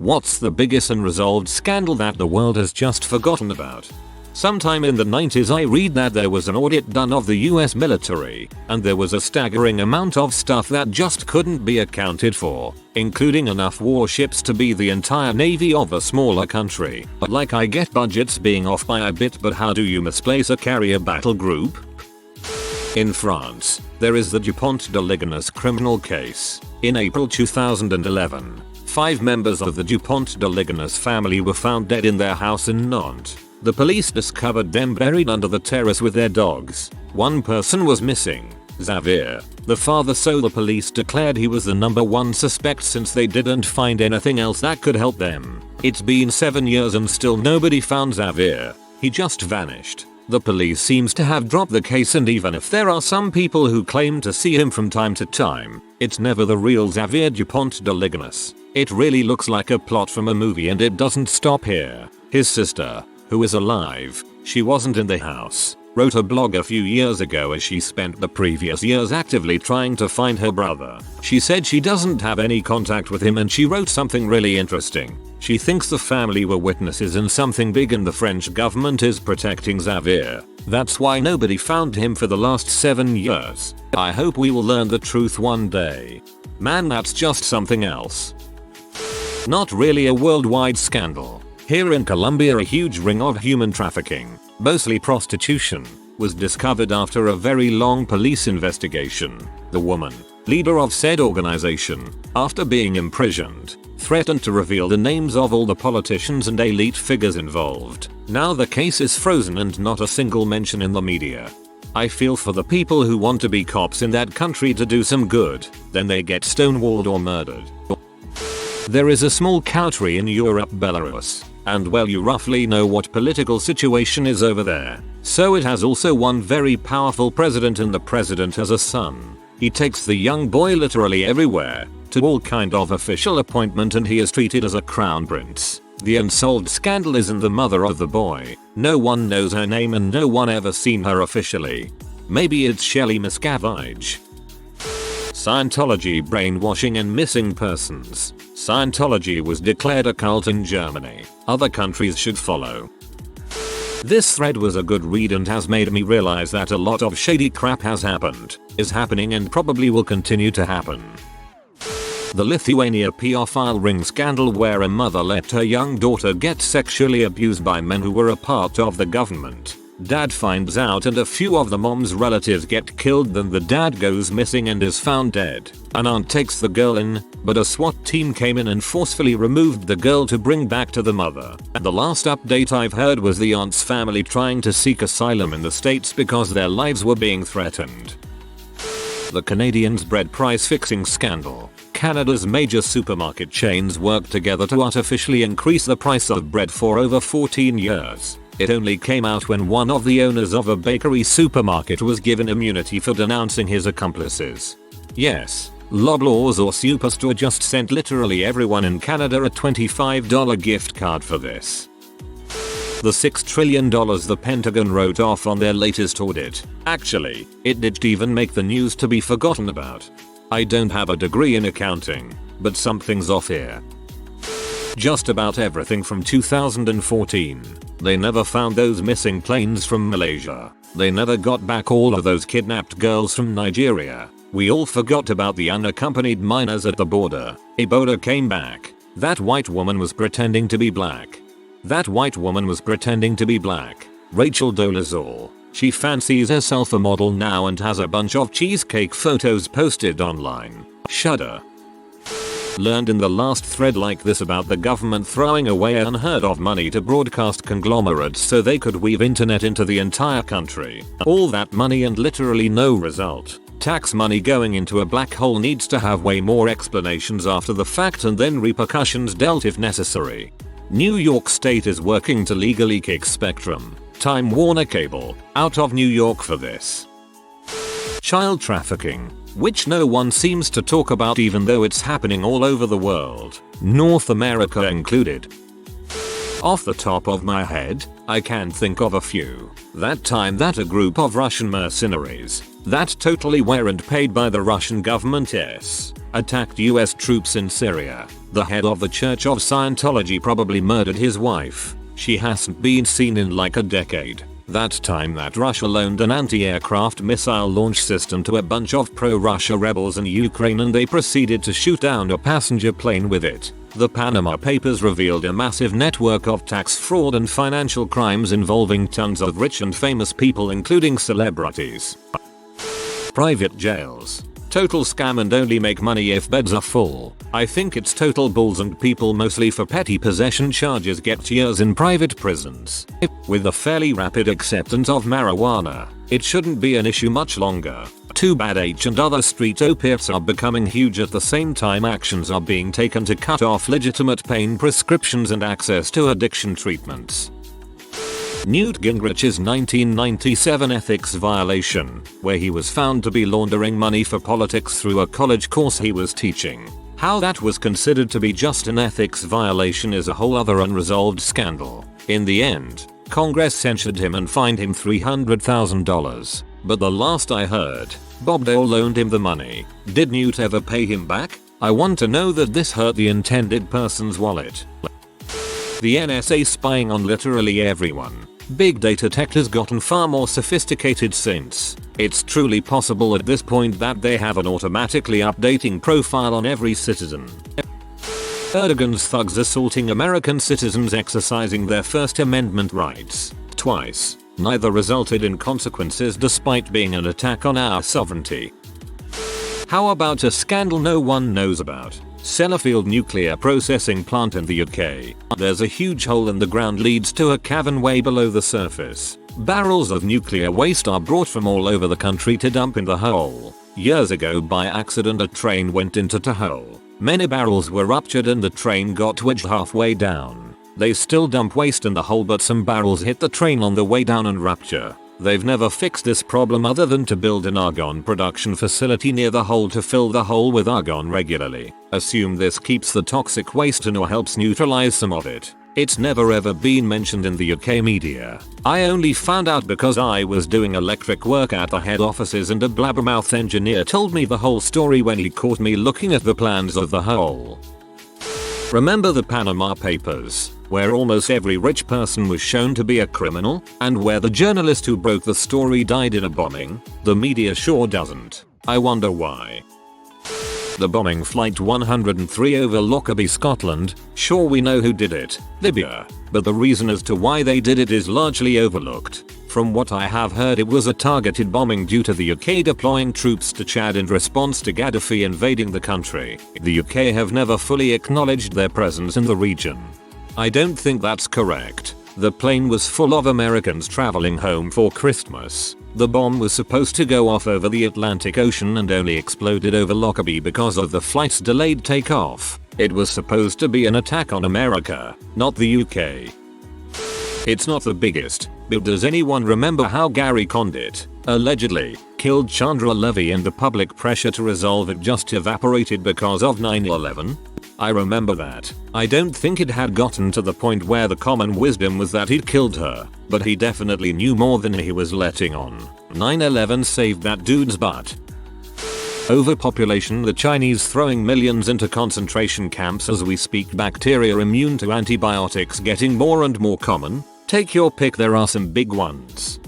What's the biggest unresolved scandal that the world has just forgotten about? Sometime in the 90s I read that there was an audit done of the US military, and there was a staggering amount of stuff that just couldn't be accounted for, including enough warships to be the entire navy of a smaller country. Like, I get budgets being off by a bit, but how do you misplace a carrier battle group? In France, there is the Dupont de Ligonnes criminal case. In April 2011, 5 members of the Dupont de Ligonnes family were found dead in their house in Nantes. The police discovered them buried under the terrace with their dogs. One person was missing, Xavier, the father, so the police declared he was the #1 suspect since they didn't find anything else that could help them. It's been 7 years and still nobody found Xavier. He just vanished. The police seems to have dropped the case, and even if there are some people who claim to see him from time to time, it's never the real Xavier Dupont de Ligonnes. It really looks like a plot from a movie, and it doesn't stop here. His sister, who is alive, she wasn't in the house, wrote a blog a few years ago as she spent the previous years actively trying to find her brother. She said she doesn't have any contact with him, and she wrote something really interesting. She thinks the family were witnesses in something big and the French government is protecting Xavier. That's why nobody found him for the last 7 years. I hope we will learn the truth one day. Man, that's just something else. Not really a worldwide scandal. Here in Colombia, a huge ring of human trafficking, mostly prostitution, was discovered after a very long police investigation. The woman, leader of said organization, after being imprisoned, threatened to reveal the names of all the politicians and elite figures involved. Now the case is frozen and not a single mention in the media. I feel for the people who want to be cops in that country to do some good, then they get stonewalled or murdered. There is a small country in Europe, Belarus, and well, you roughly know what political situation is over there. So it has also one very powerful president, and the president has a son. He takes the young boy literally everywhere, to all kind of official appointment, and he is treated as a crown prince. The unsolved scandal is in the mother of the boy. No one knows her name and no one ever seen her officially. Maybe it's Shelley Miscavige. Scientology brainwashing and missing persons. Scientology was declared a cult in Germany. Other countries should follow. This thread was a good read and has made me realize that a lot of shady crap has happened, is happening, and probably will continue to happen. The Lithuania pedophile ring scandal, where a mother let her young daughter get sexually abused by men who were a part of the government. Dad finds out and a few of the mom's relatives get killed, then the dad goes missing and is found dead. An aunt takes the girl in, but a SWAT team came in and forcefully removed the girl to bring back to the mother. And the last update I've heard was the aunt's family trying to seek asylum in the States because their lives were being threatened. The Canadians' bread price fixing scandal. Canada's major supermarket chains worked together to artificially increase the price of bread for over 14 years. It only came out when one of the owners of a bakery supermarket was given immunity for denouncing his accomplices. Yes, Loblaws or Superstore just sent literally everyone in Canada a $25 gift card for this. The $6 trillion the Pentagon wrote off on their latest audit. Actually, it didn't even make the news to be forgotten about. I don't have a degree in accounting, but something's off here. Just about everything from 2014. They never found those missing planes from Malaysia. They never got back all of those kidnapped girls from Nigeria. We all forgot about the unaccompanied minors at the border. Ebola came back. That white woman was pretending to be black. Rachel Dolezal. She fancies herself a model now and has a bunch of cheesecake photos posted online. Shudder. Learned in the last thread like this about the government throwing away unheard of money to broadcast conglomerates so they could weave internet into the entire country. All that money and literally no result. Tax money going into a black hole needs to have way more explanations after the fact and then repercussions dealt if necessary. New York State is working to legally kick Spectrum, Time Warner Cable, out of New York for this. Child trafficking, which no one seems to talk about even though it's happening all over the world, North America included. Off the top of my head, I can think of a few. That time that a group of Russian mercenaries, that totally weren't paid by the Russian government, yes, attacked US troops in Syria. The head of the Church of Scientology probably murdered his wife. She hasn't been seen in like a decade. That time that Russia loaned an anti-aircraft missile launch system to a bunch of pro-Russia rebels in Ukraine and they proceeded to shoot down a passenger plane with it. The Panama Papers revealed a massive network of tax fraud and financial crimes involving tons of rich and famous people including celebrities. Private jails. Total scam and only make money if beds are full. I think it's total bulls and people mostly for petty possession charges get years in private prisons. With a fairly rapid acceptance of marijuana, it shouldn't be an issue much longer. Too bad H and other street opiates are becoming huge at the same time actions are being taken to cut off legitimate pain prescriptions and access to addiction treatments. Newt Gingrich's 1997 ethics violation, where he was found to be laundering money for politics through a college course he was teaching. How that was considered to be just an ethics violation is a whole other unresolved scandal. In the end, Congress censured him and fined him $300,000. But the last I heard, Bob Dole loaned him the money. Did Newt ever pay him back? I want to know that this hurt the intended person's wallet. The NSA spying on literally everyone. Big data tech has gotten far more sophisticated since. It's truly possible at this point that they have an automatically updating profile on every citizen. Erdogan's thugs assaulting American citizens exercising their First Amendment rights. Twice. Neither resulted in consequences despite being an attack on our sovereignty. How about a scandal no one knows about? Sellafield nuclear processing plant in the UK. There's a huge hole in the ground leads to a cavern way below the surface. Barrels of nuclear waste are brought from all over the country to dump in the hole. Years ago by accident a train went into the hole. Many barrels were ruptured and the train got wedged halfway down. They still dump waste in the hole but some barrels hit the train on the way down and rupture. They've never fixed this problem other than to build an argon production facility near the hole to fill the hole with argon regularly. Assume this keeps the toxic waste in or helps neutralize some of it. It's never ever been mentioned in the UK media. I only found out because I was doing electric work at the head offices and a blabbermouth engineer told me the whole story when he caught me looking at the plans of the hole. Remember the Panama Papers, where almost every rich person was shown to be a criminal, and where the journalist who broke the story died in a bombing? The media sure doesn't. I wonder why. The bombing Flight 103 over Lockerbie, Scotland, sure we know who did it, Libya, but the reason as to why they did it is largely overlooked. From what I have heard it was a targeted bombing due to the UK deploying troops to Chad in response to Gaddafi invading the country. The UK have never fully acknowledged their presence in the region. I don't think that's correct. The plane was full of Americans traveling home for Christmas. The bomb was supposed to go off over the Atlantic Ocean and only exploded over Lockerbie because of the flight's delayed takeoff. It was supposed to be an attack on America, not the UK. It's not the biggest, but does anyone remember how Gary Condit, allegedly, killed Chandra Levy and the public pressure to resolve it just evaporated because of 9/11? I remember that. I don't think it had gotten to the point where the common wisdom was that he'd killed her, but he definitely knew more than he was letting on. 9/11 saved that dude's butt. Overpopulation. The Chinese throwing millions into concentration camps as we speak. Bacteria immune to antibiotics getting more and more common. Take your pick, there are some big ones.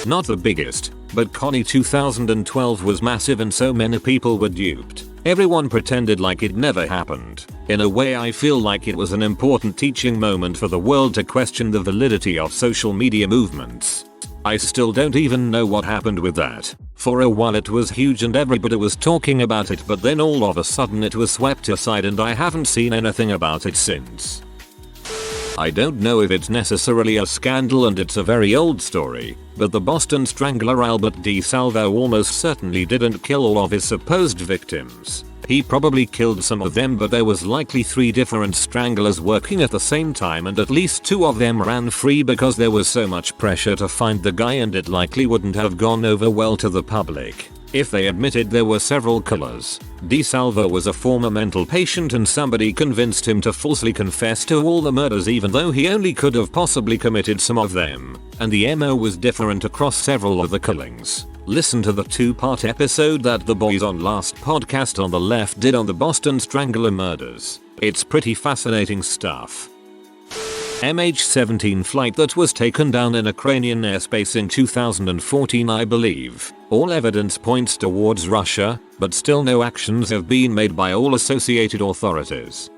Not the biggest, but Connie 2012 was massive and so many people were duped. Everyone pretended like it never happened. In a way I feel like it was an important teaching moment for the world to question the validity of social media movements. I still don't even know what happened with that. For a while it was huge and everybody was talking about it, but then all of a sudden it was swept aside and I haven't seen anything about it since. I don't know if it's necessarily a scandal and it's a very old story, but the Boston Strangler Albert DeSalvo almost certainly didn't kill all of his supposed victims. He probably killed some of them, but there was likely 3 different stranglers working at the same time and at least 2 of them ran free because there was so much pressure to find the guy and it likely wouldn't have gone over well to the public if they admitted there were several killers. DeSalvo was a former mental patient and somebody convinced him to falsely confess to all the murders even though he only could have possibly committed some of them, and the MO was different across several of the killings. Listen to the 2-part episode that the boys on last podcast on the left did on the Boston Strangler murders. It's pretty fascinating stuff. MH17 flight that was taken down in Ukrainian airspace in 2014, I believe. All evidence points towards Russia, but still no actions have been made by all associated authorities.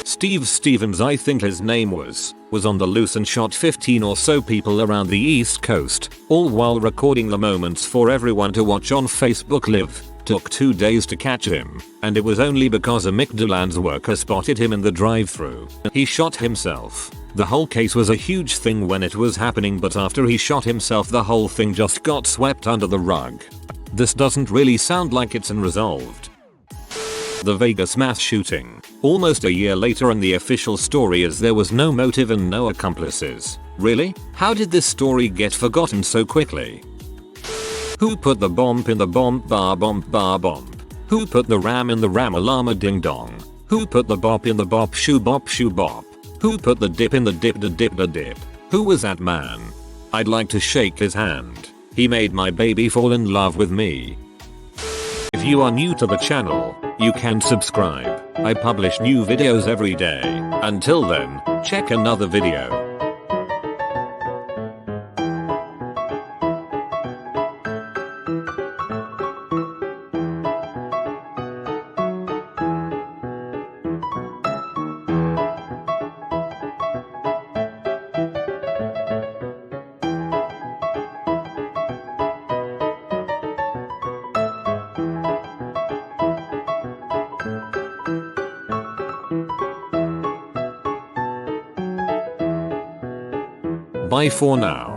Steve Stevens, I think his name was on the loose and shot 15 or so people around the East Coast, all while recording the moments for everyone to watch on Facebook Live. Took 2 days to catch him, and it was only because a McDonald's worker spotted him in the drive-thru. He shot himself. The whole case was a huge thing when it was happening, but after he shot himself the whole thing just got swept under the rug. This doesn't really sound like it's unresolved. The Vegas mass shooting. Almost a year later and the official story is there was no motive and no accomplices. Really? How did this story get forgotten so quickly? Who put the bomb in the bomb bar bomb bar bomb? Who put the ram in the ram alarm ding dong? Who put the bop in the bop shoe bop shoe bop? Who put the dip in the dip da dip da dip? Who was that man? I'd like to shake his hand. He made my baby fall in love with me. If you are new to the channel, you can subscribe. I publish new videos every day. Until then, check another video. Bye for now.